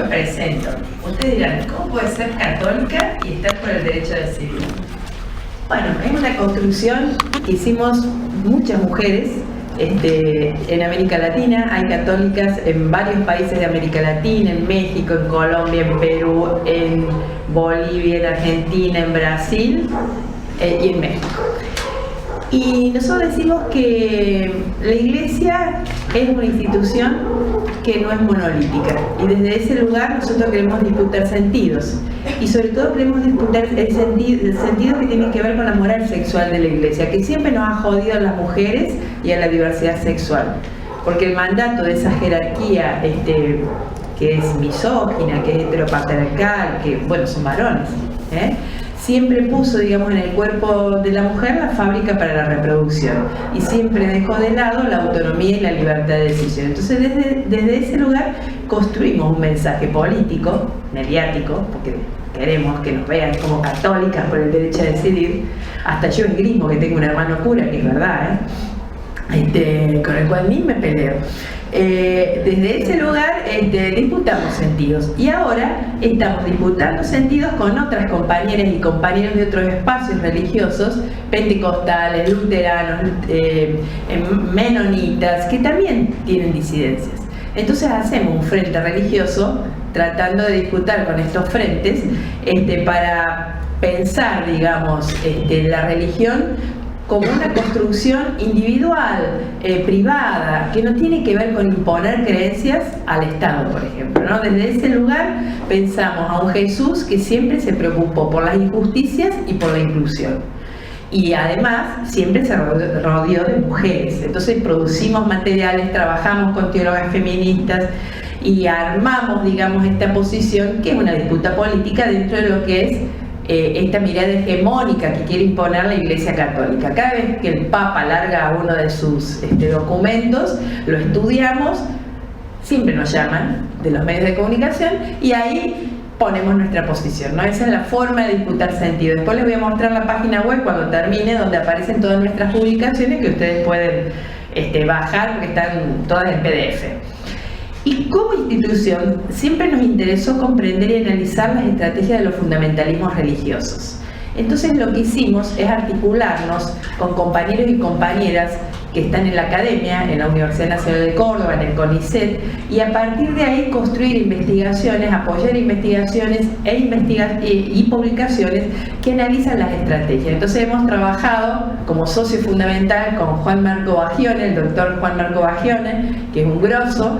me presento. Ustedes dirán, ¿cómo puede ser católica y estar por el derecho a decidir? Bueno, es una construcción que hicimos muchas mujeres en América Latina. Hay católicas en varios países de América Latina, en México, en Colombia, en Perú, en Bolivia, en Argentina, en Brasil y en México. Y nosotros decimos que la Iglesia es una institución que no es monolítica, y desde ese lugar nosotros queremos disputar sentidos, y sobre todo queremos disputar el sentido que tiene que ver con la moral sexual de la Iglesia, que siempre nos ha jodido a las mujeres y a la diversidad sexual, porque el mandato de esa jerarquía que es misógina, que es heteropatriarcal, que bueno, son varones, siempre puso, digamos, en el cuerpo de la mujer la fábrica para la reproducción, y siempre dejó de lado la autonomía y la libertad de decisión. Entonces desde ese lugar construimos un mensaje político, mediático, porque queremos que nos vean como católicas por el derecho a decidir. Hasta yo esgrimo que tengo un hermano cura, que es verdad, con el cual ni me peleo. Desde ese lugar disputamos sentidos, y ahora estamos disputando sentidos con otras compañeras y compañeros de otros espacios religiosos, pentecostales, luteranos, menonitas, que también tienen disidencias. Entonces hacemos un frente religioso tratando de disputar con estos frentes para pensar, digamos, la religión como una construcción individual, privada, que no tiene que ver con imponer creencias al Estado, por ejemplo, ¿no? Desde ese lugar pensamos a un Jesús que siempre se preocupó por las injusticias y por la inclusión. Y además siempre se rodeó de mujeres. Entonces producimos materiales, trabajamos con teólogas feministas y armamos, digamos, esta posición, que es una disputa política dentro de lo que es esta mirada hegemónica que quiere imponer la Iglesia Católica. Cada vez que el Papa larga uno de sus documentos, lo estudiamos, siempre nos llaman de los medios de comunicación y ahí ponemos nuestra posición, ¿no? Esa es la forma de disputar sentido. Después les voy a mostrar la página web cuando termine, donde aparecen todas nuestras publicaciones que ustedes pueden bajar, porque están todas en PDF. Y como institución siempre nos interesó comprender y analizar las estrategias de los fundamentalismos religiosos. Entonces lo que hicimos es articularnos con compañeros y compañeras que están en la academia, en la Universidad Nacional de Córdoba, en el CONICET, y a partir de ahí construir investigaciones, apoyar investigaciones y publicaciones que analizan las estrategias. Entonces hemos trabajado como socio fundamental con Juan Marco Bagione, el doctor Juan Marco Bagione, que es un grosso,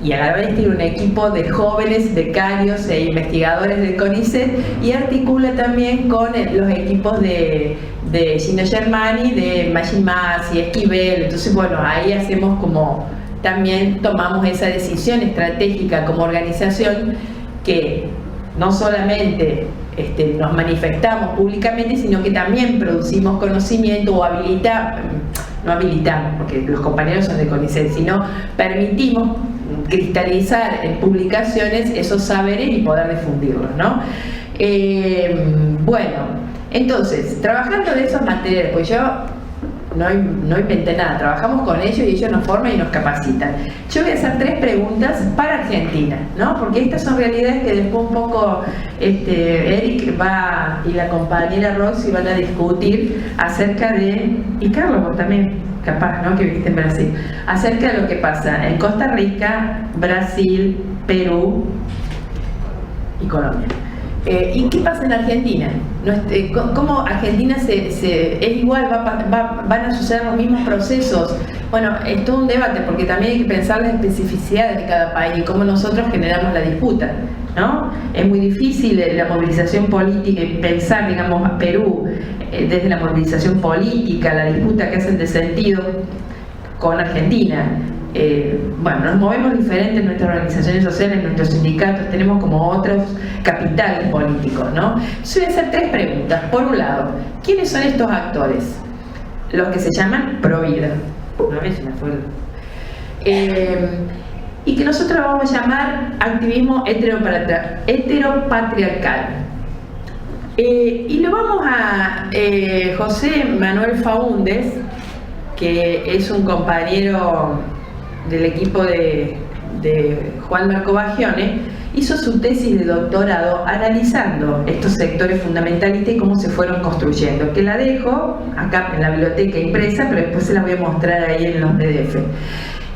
y a la vez tiene un equipo de jóvenes becarios e investigadores del CONICET, y articula también con los equipos de Gino Germani, de Maggi Masi, Esquivel. Entonces, bueno, ahí hacemos como, también tomamos esa decisión estratégica como organización, que no solamente nos manifestamos públicamente, sino que también producimos conocimiento o no habilitamos, porque los compañeros son de CONICET, sino permitimos cristalizar en publicaciones esos saberes y poder difundirlos, ¿no? Bueno, entonces, trabajando de esos materiales, pues yo no inventé nada, trabajamos con ellos y ellos nos forman y nos capacitan. Yo voy a hacer 3 preguntas para Argentina, ¿no? Porque estas son realidades que después un poco Eric y la compañera Roxy van a discutir acerca de, y Carlos vos también, capaz, ¿no?, que viviste en Brasil, acerca de lo que pasa en Costa Rica, Brasil, Perú y Colombia. ¿Y qué pasa en Argentina? ¿Cómo Argentina es igual? ¿Van a suceder los mismos procesos? Bueno, es todo un debate, porque también hay que pensar las especificidades de cada país y cómo nosotros generamos la disputa, ¿no? Es muy difícil la movilización política, pensar, digamos, a Perú desde la movilización política, la disputa que hacen de sentido con Argentina. Bueno, nos movemos diferente en nuestras organizaciones sociales, en nuestros sindicatos, tenemos como otros capitales políticos, ¿no? Yo voy a hacer 3 preguntas. Por un lado, ¿quiénes son estos actores? Los que se llaman Provida. Una vez me fue. Y que nosotros vamos a llamar activismo heteropatriarcal. Y lo vamos a José Manuel Faúndez, que es un compañero del equipo de Juan Marco Bagione, hizo su tesis de doctorado analizando estos sectores fundamentalistas y cómo se fueron construyendo, que la dejo acá en la biblioteca impresa, pero después se la voy a mostrar ahí en los PDF.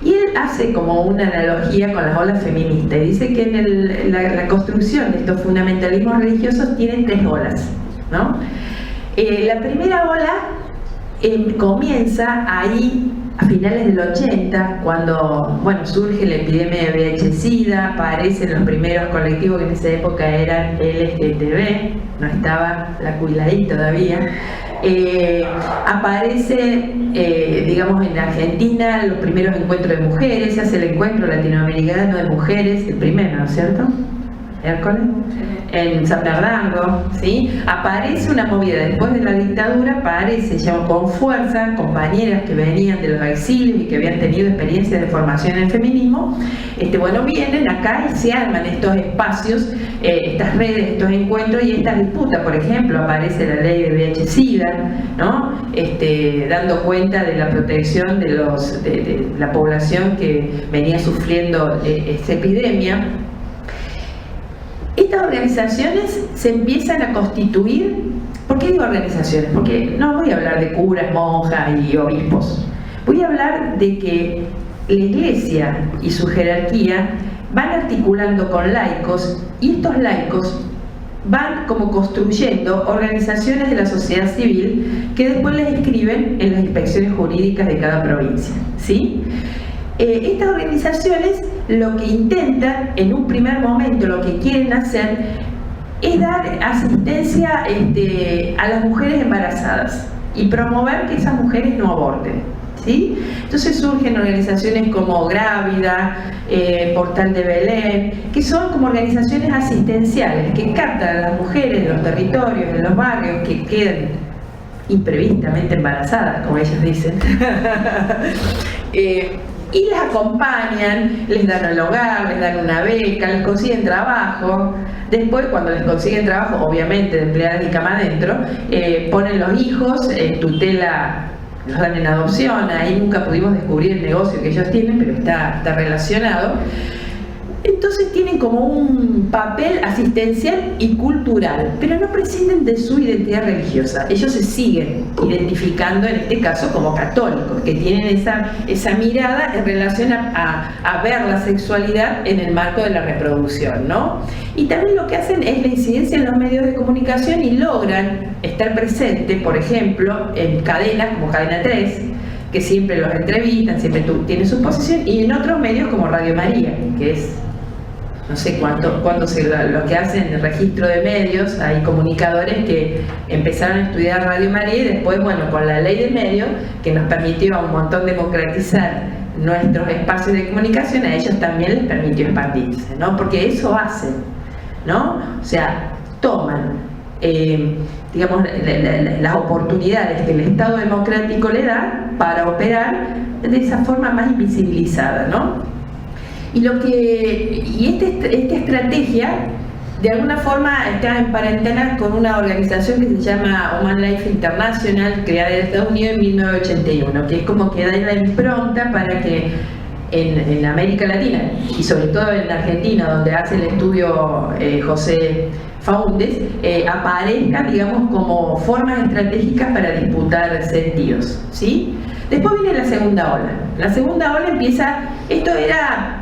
Y él hace como una analogía con las olas feministas y dice que en la construcción de estos fundamentalismos religiosos tienen 3 olas, ¿no? La primera ola comienza ahí a finales del 80, cuando surge la epidemia de VIH-Sida, aparecen los primeros colectivos que en esa época eran LGTB, no estaba la QILAI todavía. Aparece, digamos, en Argentina los primeros encuentros de mujeres, se hace el encuentro latinoamericano de mujeres, el primero, ¿no es cierto? Hércules, en San Bernardo, ¿sí? Aparece una movida después de la dictadura, aparece ya con fuerza compañeras que venían de los exilios y que habían tenido experiencias de formación en el feminismo, vienen acá y se arman estos espacios, estas redes, estos encuentros y estas disputas. Por ejemplo, aparece la ley de VIH-Sida, ¿no? Dando cuenta de la protección de la población que venía sufriendo esta epidemia. Estas organizaciones se empiezan a constituir. ¿Por qué digo organizaciones? Porque no voy a hablar de curas, monjas y obispos. Voy a hablar de que la Iglesia y su jerarquía van articulando con laicos y estos laicos van como construyendo organizaciones de la sociedad civil que después les inscriben en las inspecciones jurídicas de cada provincia, ¿sí? Estas organizaciones lo que intentan, en un primer momento, lo que quieren hacer es dar asistencia a las mujeres embarazadas y promover que esas mujeres no aborten, ¿sí? Entonces surgen organizaciones como Grávida, Portal de Belén, que son como organizaciones asistenciales que captan a las mujeres en los territorios, en los barrios, que quedan imprevistamente embarazadas, como ellos dicen. Y las acompañan, les dan el hogar, les dan una beca, les consiguen trabajo. Después, cuando les consiguen trabajo, obviamente de empleadas y cama adentro, ponen los hijos en tutela, los dan en adopción. Ahí nunca pudimos descubrir el negocio que ellos tienen, pero está relacionado. Entonces tienen como un papel asistencial y cultural, pero no prescinden de su identidad religiosa. Ellos se siguen identificando, en este caso, como católicos, que tienen esa mirada en relación a ver la sexualidad en el marco de la reproducción, ¿no? Y también lo que hacen es la incidencia en los medios de comunicación y logran estar presentes, por ejemplo, en cadenas como Cadena 3, que siempre los entrevistan, siempre tienen su posición, y en otros medios como Radio María, que es... no sé cuánto lo que hacen el registro de medios. Hay comunicadores que empezaron a estudiar Radio María y después, con la ley de medios, que nos permitió a un montón democratizar nuestros espacios de comunicación, a ellos también les permitió expandirse, ¿no? Porque eso hacen, ¿no? O sea, toman, digamos, las oportunidades que el Estado democrático le da para operar de esa forma más invisibilizada, ¿no? Y esta estrategia de alguna forma está emparentada con una organización que se llama Human Life International, creada en Estados Unidos en 1981, que es como que da la impronta para que en América Latina y sobre todo en Argentina, donde hace el estudio José Faúndez, aparezcan, digamos, como formas estratégicas para disputar sentidos, ¿sí? Después viene la segunda ola. La segunda ola empieza, esto era...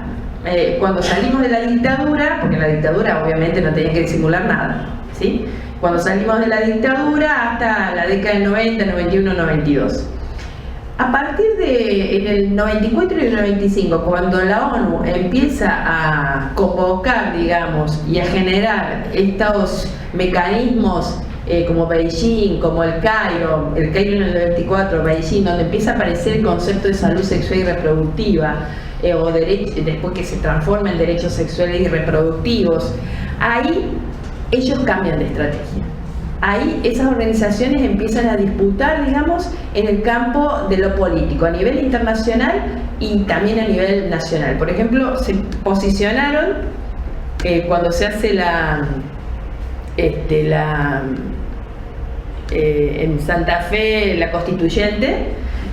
cuando salimos de la dictadura, porque en la dictadura obviamente no tenían que disimular nada, ¿sí? Cuando salimos de la dictadura hasta la década del 90, 91, 92. A partir en el 94 y el 95, cuando la ONU empieza a convocar, digamos, y a generar estos mecanismos como Beijing, como el Cairo en el 94, Beijing, donde empieza a aparecer el concepto de salud sexual y reproductiva, después que se transforma en derechos sexuales y reproductivos, ahí ellos cambian de estrategia. Ahí esas organizaciones empiezan a disputar, digamos, en el campo de lo político, a nivel internacional y también a nivel nacional. Por ejemplo, se posicionaron cuando se hace en Santa Fe la constituyente,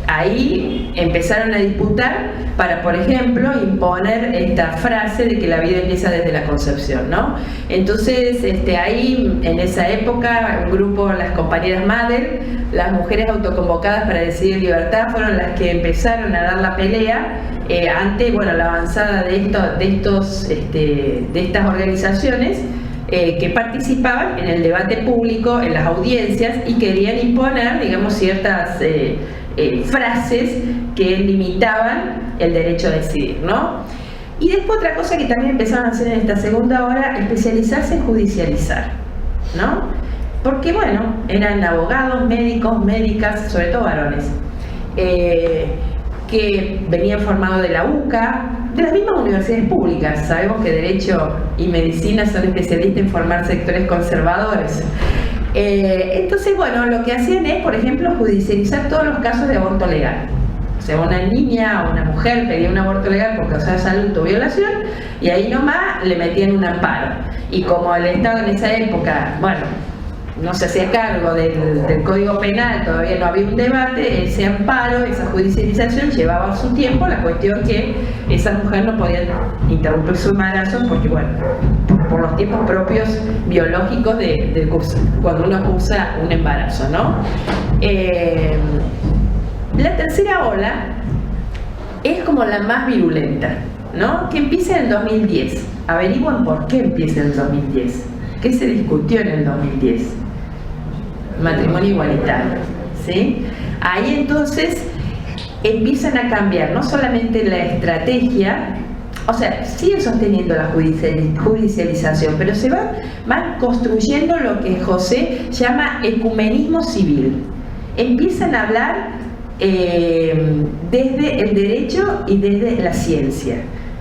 ahí empezaron a disputar para, por ejemplo, imponer esta frase de que la vida empieza desde la concepción, ¿no? Entonces, ahí, en esa época, un grupo, las compañeras Madel, las mujeres autoconvocadas para decidir libertad, fueron las que empezaron a dar la pelea ante, bueno, la avanzada de estas organizaciones que participaban en el debate público, en las audiencias, y querían imponer, digamos, ciertas frases que limitaban el derecho a decidir, ¿no? Y después otra cosa que también empezaron a hacer en esta segunda hora, especializarse en judicializar, ¿no? Porque, bueno, eran abogados, médicos, médicas, sobre todo varones, que venían formados de la UCA, de las mismas universidades públicas. Sabemos que Derecho y Medicina son especialistas en formar sectores conservadores. Entonces, bueno, lo que hacían es, por ejemplo, judicializar todos los casos de aborto legal. O sea, una niña o una mujer pedía un aborto legal por causa de salud o violación, y ahí nomás le metían un amparo. Y como el Estado en esa época, bueno, no se hacía cargo del Código Penal, todavía no había un debate, ese amparo, esa judicialización llevaba su tiempo. La cuestión que esa mujer no podía interrumpir su embarazo porque, bueno, por los tiempos propios biológicos del curso, cuando uno cursa un embarazo, ¿no? La tercera ola es como la más virulenta, ¿no? Que empieza en el 2010. Averigüen por qué empieza en el 2010. ¿Qué se discutió en el 2010? Matrimonio igualitario, ¿sí? Ahí entonces empiezan a cambiar no solamente la estrategia, o sea, siguen sosteniendo la judicialización, pero se van construyendo lo que José llama ecumenismo civil. Empiezan a hablar desde el derecho y desde la ciencia,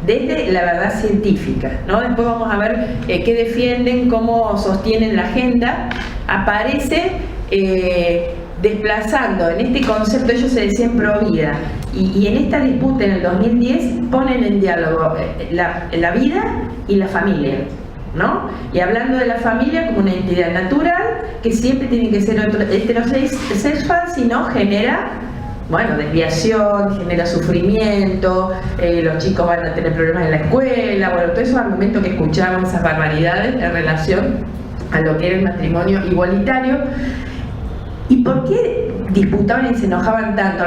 desde la verdad científica, ¿no? Después vamos a ver qué defienden, cómo sostienen la agenda. Aparece desplazando en este concepto, ellos se decían pro vida, y en esta disputa en el 2010 ponen en diálogo la vida y la familia, ¿no? Y hablando de la familia como una entidad natural que siempre tiene que ser heterosexual, si no genera, bueno, desviación, genera sufrimiento, los chicos van a tener problemas en la escuela, bueno, todos esos argumentos que escuchamos, esas barbaridades en relación a lo que era el matrimonio igualitario. ¿Y por qué disputaban y se enojaban tanto?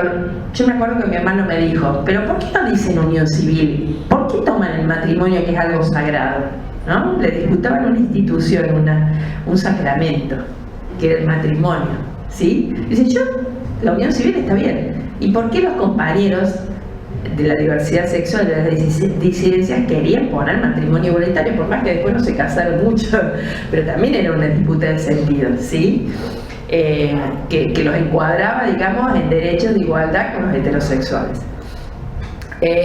Yo me acuerdo que mi hermano me dijo, pero ¿por qué no dicen unión civil? ¿Por qué toman el matrimonio, que es algo sagrado? ¿No? Le disputaban una institución, un sacramento, que era el matrimonio, ¿sí? Dice, la unión civil está bien. ¿Y por qué los compañeros de la diversidad sexual, de las disidencias, querían poner matrimonio igualitario, por más que después no se casaron mucho? Pero también era una disputa de sentido, ¿sí? Que los encuadraba, digamos, en derechos de igualdad con los heterosexuales.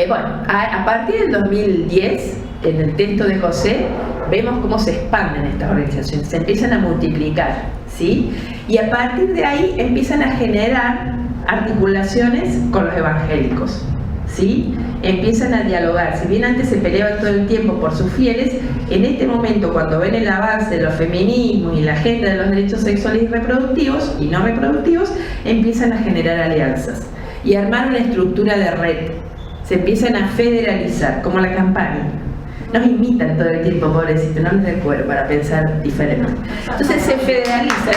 Bueno, a partir del 2010, en el texto de José, vemos cómo se expanden estas organizaciones, se empiezan a multiplicar, ¿sí? Y a partir de ahí empiezan a generar articulaciones con los evangélicos, ¿sí? Empiezan a dialogar. Si bien antes se peleaban todo el tiempo por sus fieles, en este momento, cuando ven el avance de los feminismos y la agenda de los derechos sexuales y reproductivos y no reproductivos, empiezan a generar alianzas y armar una estructura de red. Se empiezan a federalizar, como la campaña. Nos imitan todo el tiempo, pobrecito, no les recuerdo para pensar diferente. Entonces se federalizan.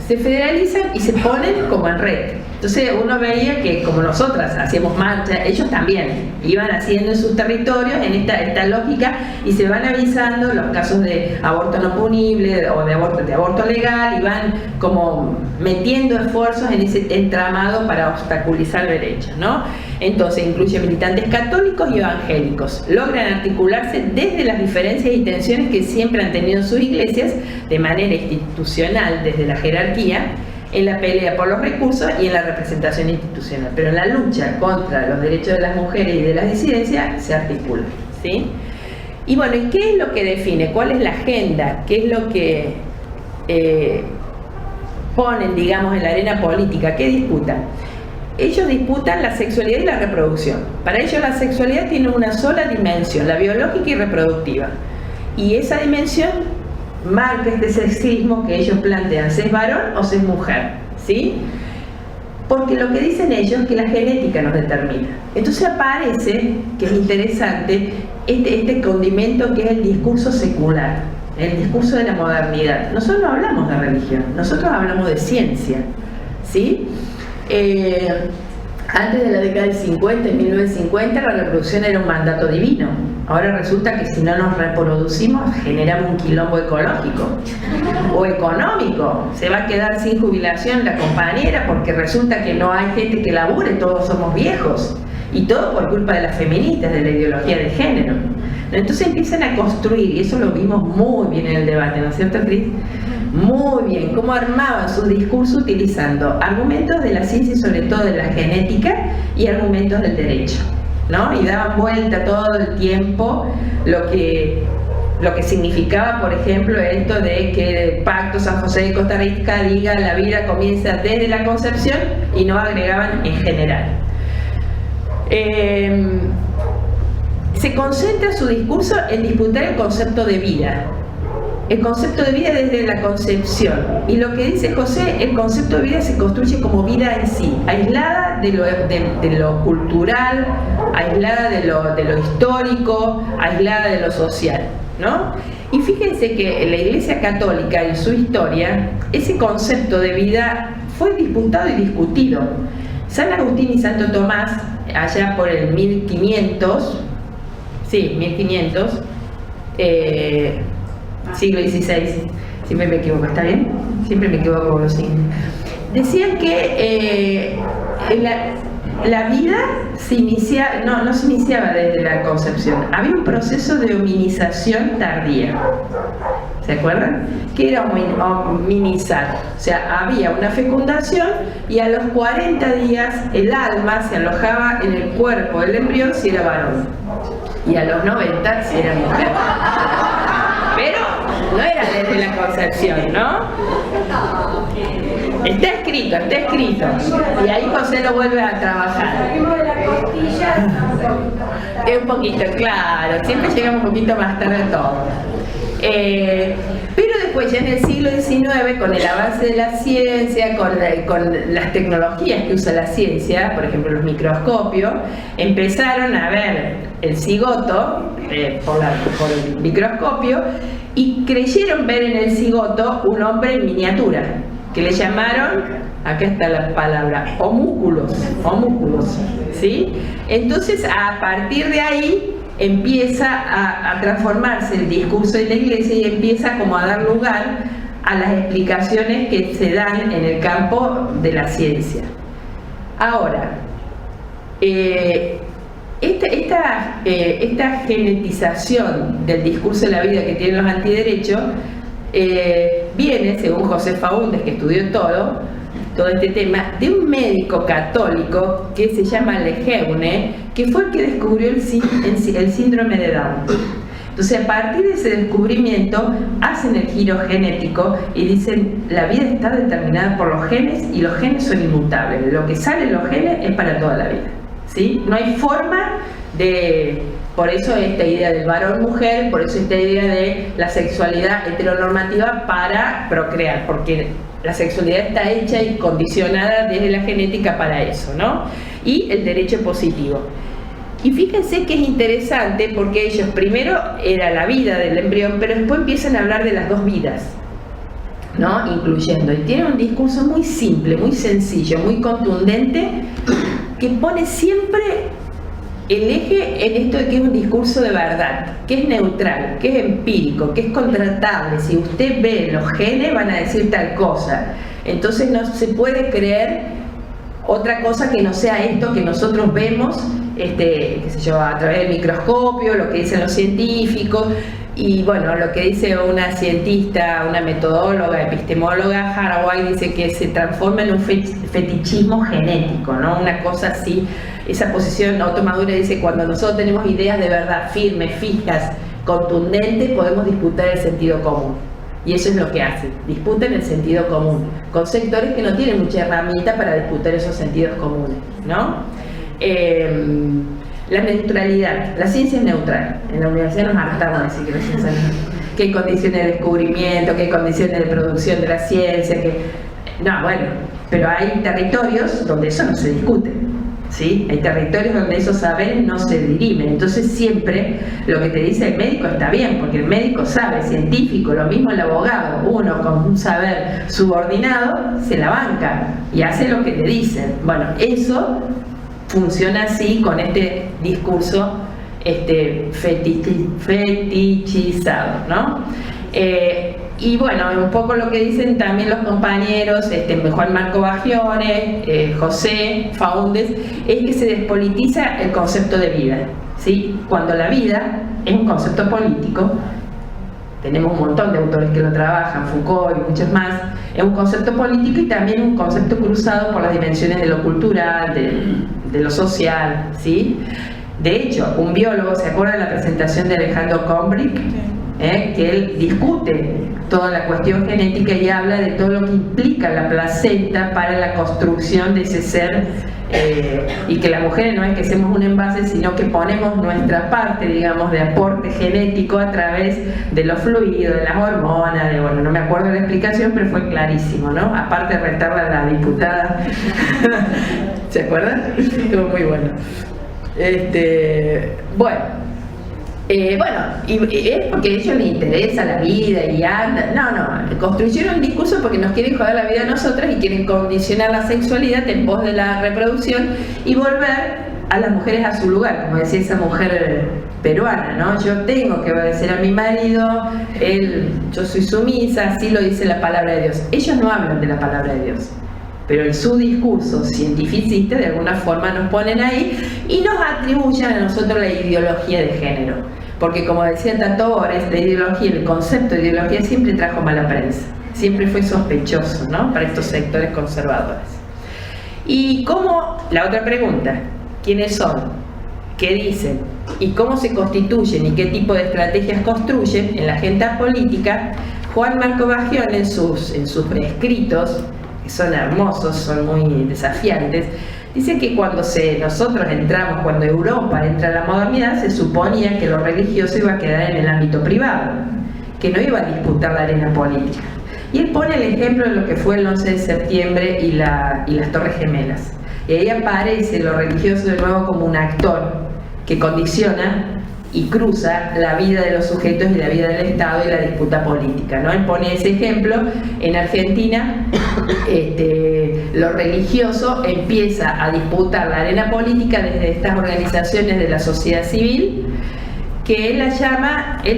Se federalizan y se ponen como en red. Entonces uno veía que, como nosotras hacíamos marcha, ellos también iban haciendo en sus territorios en esta lógica, y se van avisando los casos de aborto no punible o de aborto legal, y van como metiendo esfuerzos en ese entramado para obstaculizar derechos, ¿no? Entonces incluye militantes católicos y evangélicos. Logran articularse desde las diferencias y tensiones que siempre han tenido sus iglesias, de manera institucional, desde la jerarquía, en la pelea por los recursos y en la representación institucional. Pero en la lucha contra los derechos de las mujeres y de las disidencias se articula, ¿sí? Y bueno, ¿y qué es lo que define? ¿Cuál es la agenda? ¿Qué es lo que ponen, digamos, en la arena política? ¿Qué disputan? Ellos disputan la sexualidad y la reproducción. Para ellos la sexualidad tiene una sola dimensión, la biológica y reproductiva. Y esa dimensión marca este sexismo que ellos plantean, ¿se es varón o se es mujer? ¿Sí? Porque lo que dicen ellos es que la genética nos determina. Entonces aparece, que es interesante, este condimento que es el discurso secular, el discurso de la modernidad. Nosotros no hablamos de religión, nosotros hablamos de ciencia, ¿sí? Antes de la década del 50, en 1950, la reproducción era un mandato divino. Ahora resulta que si no nos reproducimos, generamos un quilombo ecológico o económico. Se va a quedar sin jubilación la compañera porque resulta que no hay gente que labure, todos somos viejos. Y todo por culpa de las feministas, de la ideología de género. Entonces empiezan a construir, y eso lo vimos muy bien en el debate, ¿no es cierto, Cris? Muy bien, cómo armaban su discurso utilizando argumentos de la ciencia y sobre todo de la genética y argumentos del derecho, ¿no? Y daban vuelta todo el tiempo lo que significaba, por ejemplo, esto de que el Pacto San José de Costa Rica diga la vida comienza desde la concepción y no agregaban en general. Se concentra su discurso en disputar el concepto de vida. El concepto de vida desde la concepción. Y lo que dice José, el concepto de vida se construye como vida en sí, aislada de lo cultural, aislada de lo histórico, aislada de lo social, ¿no? Y fíjense que en la Iglesia Católica, en su historia, ese concepto de vida fue disputado y discutido. San Agustín y Santo Tomás, allá por el 1500, sí, 1500, siglo XVI, siempre me equivoco, ¿está bien? Siempre me equivoco con los signos. Decían que la vida no se iniciaba desde la concepción, había un proceso de hominización tardía. ¿Se acuerdan? Que era hominizar, o sea, había una fecundación y a los 40 días el alma se alojaba en el cuerpo del embrión si era varón y a los 90 si era mujer. Pero no era desde la concepción, ¿no? Está escrito. Y ahí José lo vuelve a trabajar. Es un poquito, claro, siempre llegamos un poquito más tarde todo. Pero después ya en el siglo XIX, con el avance de la ciencia, con las tecnologías que usa la ciencia, por ejemplo los microscopios, empezaron a ver el cigoto por el microscopio y creyeron ver en el cigoto un hombre en miniatura, que le llamaron, acá está la palabra, homúnculos, ¿sí? Entonces a partir de ahí empieza a transformarse el discurso de la Iglesia y empieza como a dar lugar a las explicaciones que se dan en el campo de la ciencia. Ahora, esta genetización del discurso de la vida que tienen los antiderechos viene, según José Faúndez, que estudió todo este tema, de un médico católico que se llama Lejeune, que fue el que descubrió el síndrome de Down. Entonces, a partir de ese descubrimiento, hacen el giro genético y dicen, la vida está determinada por los genes y los genes son inmutables. Lo que sale en los genes es para toda la vida, ¿sí? No hay forma de... Por eso esta idea del varón-mujer, por eso esta idea de la sexualidad heteronormativa para procrear, porque la sexualidad está hecha y condicionada desde la genética para eso, ¿no? Y el derecho positivo. Y fíjense que es interesante porque ellos primero era la vida del embrión, pero después empiezan a hablar de las dos vidas, ¿no? Incluyendo. Y tienen un discurso muy simple, muy sencillo, muy contundente, que pone siempre el eje en esto de que es un discurso de verdad, que es neutral, que es empírico, que es contrastable. Si usted ve los genes van a decir tal cosa. Entonces no se puede creer otra cosa que no sea esto que nosotros vemos, qué sé yo, a través del microscopio, lo que dicen los científicos. Y bueno, lo que dice una cientista, una metodóloga, epistemóloga, Haraway, dice que se transforma en un fetichismo genético, ¿no? Una cosa así, esa posición automadura dice, cuando nosotros tenemos ideas de verdad firmes, fijas, contundentes, podemos disputar el sentido común. Y eso es lo que hacen, disputan el sentido común, con sectores que no tienen mucha herramienta para disputar esos sentidos comunes, ¿no? La neutralidad. La ciencia es neutral. En la universidad nos hartamos de decir que la ciencia es neutral. Que hay condiciones de descubrimiento, que hay condiciones de producción de la ciencia, que... No, bueno, pero hay territorios donde eso no se discute, ¿sí? Hay territorios donde esos saberes no se dirimen. Entonces siempre lo que te dice el médico está bien, porque el médico sabe, científico, lo mismo el abogado, uno con un saber subordinado se la banca y hace lo que le dicen. Bueno, eso funciona así con este discurso fetichizado, ¿no? Y bueno, un poco lo que dicen también los compañeros, Juan Marco Baglione, José Faúndez, es que se despolitiza el concepto de vida, ¿sí? Cuando la vida es un concepto político, tenemos un montón de autores que lo trabajan, Foucault y muchos más, es un concepto político y también un concepto cruzado por las dimensiones de lo cultural, de lo social, ¿sí? De hecho, un biólogo, ¿se acuerdan de la presentación de Alejandro Kombrich? Que él discute toda la cuestión genética y habla de todo lo que implica la placenta para la construcción de ese ser, y que las mujeres no es que hacemos un envase, sino que ponemos nuestra parte, digamos, de aporte genético a través de los fluidos, de las hormonas, bueno, no me acuerdo de la explicación, pero fue clarísimo, ¿no? Aparte de retarla a la diputada, ¿se acuerdan? Estuvo muy bueno. Bueno, y es porque a ellos les interesa la vida y andan. No, construyeron un discurso porque nos quieren joder la vida a nosotras y quieren condicionar la sexualidad en pos de la reproducción y volver a las mujeres a su lugar, como decía esa mujer peruana, ¿no? Yo tengo que obedecer a mi marido, yo soy sumisa, así lo dice la palabra de Dios. Ellos no hablan de la palabra de Dios, pero en su discurso cientificista de alguna forma nos ponen ahí y nos atribuyen a nosotros la ideología de género. Porque como decía Tato Bores, la ideología, el concepto de ideología siempre trajo mala prensa, siempre fue sospechoso, ¿no? Para estos sectores conservadores. Y cómo, la otra pregunta, ¿quiénes son? ¿Qué dicen? ¿Y cómo se constituyen? ¿Y qué tipo de estrategias construyen en la agenda política? Juan Marco Baglione en sus escritos, que son hermosos, son muy desafiantes, dice que cuando nosotros entramos, cuando Europa entra a la modernidad, se suponía que lo religioso iba a quedar en el ámbito privado, que no iba a disputar la arena política. Y él pone el ejemplo de lo que fue el 11 de septiembre y las Torres Gemelas. Y ahí aparece lo religioso de nuevo como un actor que condiciona y cruza la vida de los sujetos y la vida del Estado y la disputa política, ¿no? Él pone ese ejemplo. En Argentina lo religioso empieza a disputar la arena política desde estas organizaciones de la sociedad civil, que él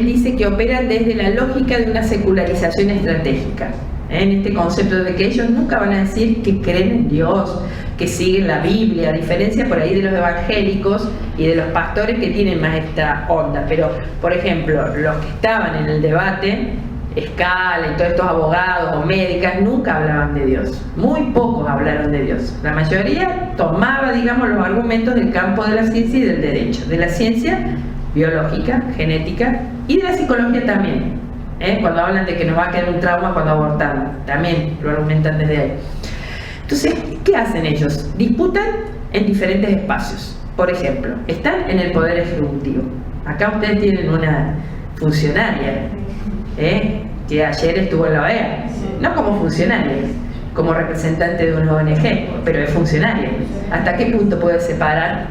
dice que operan desde la lógica de una secularización estratégica, en este concepto de que ellos nunca van a decir que creen en Dios, que siguen la Biblia, a diferencia por ahí de los evangélicos y de los pastores que tienen más esta onda. Pero, por ejemplo, los que estaban en el debate, Escala y todos estos abogados o médicas, nunca hablaban de Dios. Muy pocos hablaron de Dios. La mayoría tomaba, digamos, los argumentos del campo de la ciencia y del derecho, de la ciencia biológica, genética y de la psicología también. Cuando hablan de que nos va a quedar un trauma cuando abortamos, también lo argumentan desde ahí. Entonces, ¿qué hacen ellos? Disputan en diferentes espacios. Por ejemplo, están en el poder ejecutivo. Acá ustedes tienen una funcionaria, que ayer estuvo en la OEA, no como funcionaria, como representante de una ONG, pero es funcionaria. ¿Hasta qué punto puede separar?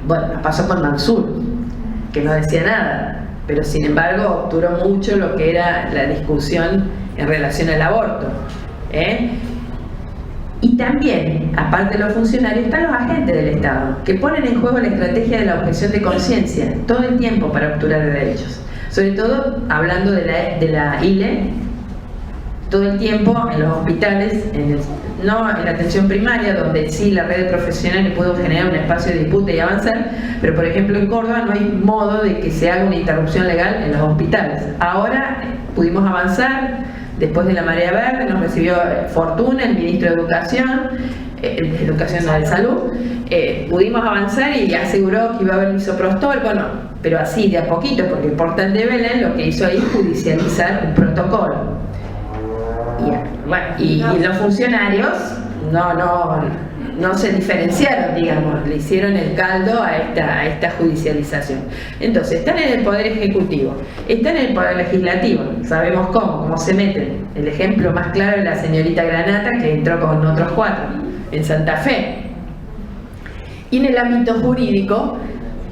Bueno, nos pasó con Mansur, que no decía nada, pero sin embargo duró mucho lo que era la discusión en relación al aborto. Y también, aparte de los funcionarios, están los agentes del Estado, que ponen en juego la estrategia de la objeción de conciencia todo el tiempo para obturar derechos. Sobre todo, hablando de la ILE, todo el tiempo en los hospitales, no en la atención primaria, donde sí la red de profesionales pudo generar un espacio de disputa y avanzar, pero por ejemplo en Córdoba no hay modo de que se haga una interrupción legal en los hospitales. Ahora pudimos avanzar, después de la marea verde nos recibió Fortuna, el ministro de Educación no de Salud, pudimos avanzar y aseguró que iba a haber misoprostol, bueno, pero así de a poquito, porque el portal de Belén lo que hizo ahí es judicializar un protocolo. Y los funcionarios no se diferenciaron, digamos, le hicieron el caldo a esta judicialización. Entonces, están en el Poder Ejecutivo, están en el Poder Legislativo, sabemos cómo se meten. El ejemplo más claro es la señorita Granata, que entró con otros 4 en Santa Fe. Y en el ámbito jurídico,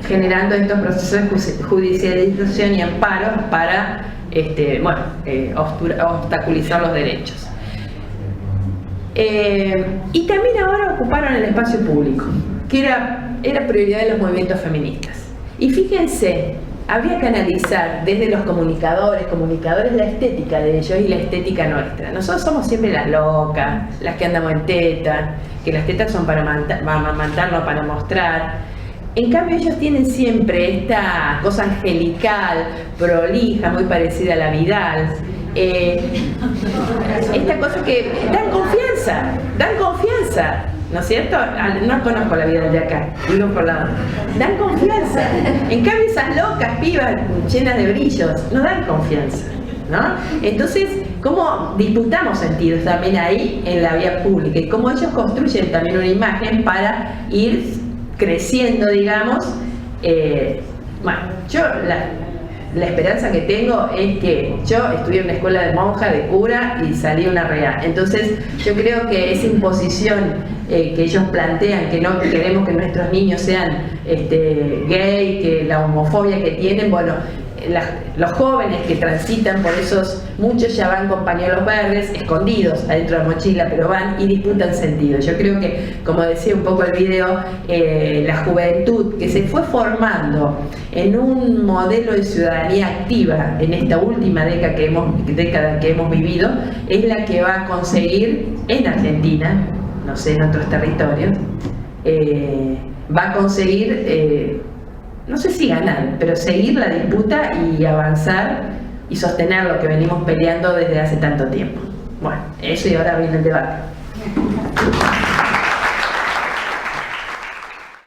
generando estos procesos de judicialización y amparos para obstaculizar los derechos. Y también ahora ocuparon el espacio público, que era prioridad de los movimientos feministas. Y fíjense, había que analizar desde los comunicadores la estética de ellos y la estética nuestra. Nosotros somos siempre las locas, las que andamos en teta, que las tetas son para amamantarnos, para mostrar. En cambio ellos tienen siempre esta cosa angelical, prolija, muy parecida a la Vidal. Esta cosa que dan confianza, ¿no es cierto? No conozco la Vidal de acá, digo por la otra. Dan confianza. En cambio esas locas pibas llenas de brillos no dan confianza, ¿no? Entonces, ¿cómo disputamos sentidos también ahí en la vía pública? Y cómo ellos construyen también una imagen para ir creciendo, digamos. Bueno, yo la esperanza que tengo es que yo estudié en una escuela de monja, de cura, y salí una real. Entonces yo creo que esa imposición que ellos plantean, que no queremos que nuestros niños sean gay, que la homofobia que tienen, bueno, los jóvenes que transitan por esos, muchos ya van con pañuelos verdes, escondidos adentro de la mochila, pero van y disputan sentido. Yo creo que, como decía un poco el video, la juventud que se fue formando en un modelo de ciudadanía activa en esta última década que hemos vivido, es la que va a conseguir en Argentina, no sé, en otros territorios, va a conseguir no sé si ganar, pero seguir la disputa y avanzar y sostener lo que venimos peleando desde hace tanto tiempo. Bueno, eso, y ahora viene el debate.